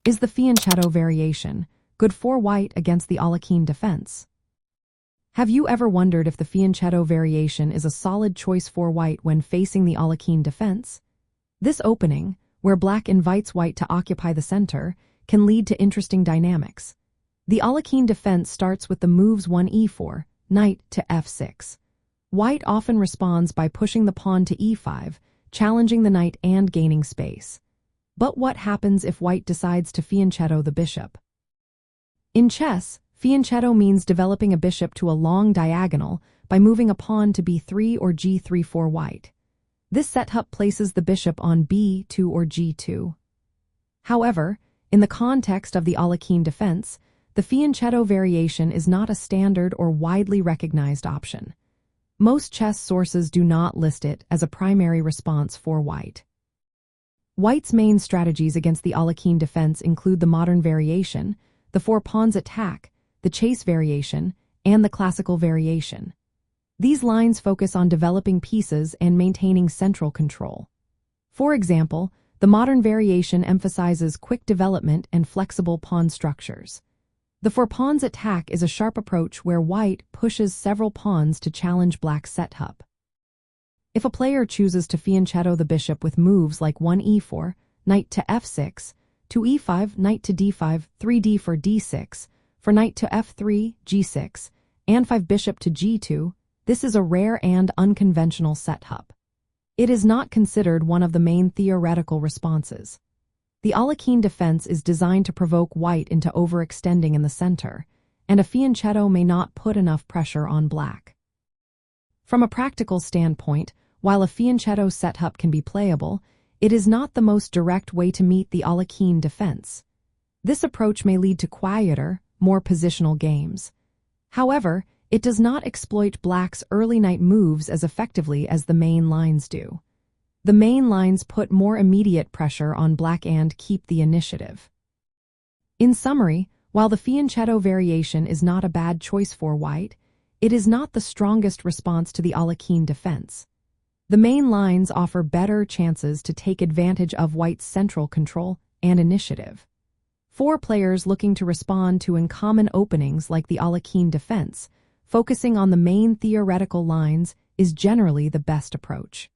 Is the Fianchetto Variation good for white against the Alekhine Defense? Have you ever wondered if the Fianchetto Variation is a solid choice for white when facing the Alekhine Defense? This opening, where black invites white to occupy the center, can lead to interesting dynamics. The Alekhine Defense starts with the moves 1e4, knight to f6. White often responds by pushing the pawn to e5, challenging the knight and gaining space. But what happens if white decides to fianchetto the bishop? In chess, fianchetto means developing a bishop to a long diagonal by moving a pawn to b3 or g3 for white. This setup places the bishop on b2 or g2. However, in the context of the Alekhine Defense, the Fianchetto Variation is not a standard or widely recognized option. Most chess sources do not list it as a primary response for white. White's main strategies against the Alekhine Defense include the modern variation, the four pawns attack, the chase variation, and the classical variation. These lines focus on developing pieces and maintaining central control. For example, the modern variation emphasizes quick development and flexible pawn structures. The four pawns attack is a sharp approach where white pushes several pawns to challenge black's setup. If a player chooses to fianchetto the bishop with moves like 1e4, knight to f6, 2e5, knight to d5, 3d for d6, for knight to f3, g6, and 5 bishop to g2, this is a rare and unconventional setup. It is not considered one of the main theoretical responses. The Alekhine Defense is designed to provoke white into overextending in the center, and a fianchetto may not put enough pressure on black. From a practical standpoint, while a fianchetto setup can be playable, it is not the most direct way to meet the Alekhine Defense. This approach may lead to quieter, more positional games. However, it does not exploit black's early knight moves as effectively as the main lines do. The main lines put more immediate pressure on black and keep the initiative. In summary, while the Fianchetto Variation is not a bad choice for white, it is not the strongest response to the Alekhine Defense. The main lines offer better chances to take advantage of white's central control and initiative. For players looking to respond to uncommon openings like the Alekhine Defense, focusing on the main theoretical lines is generally the best approach.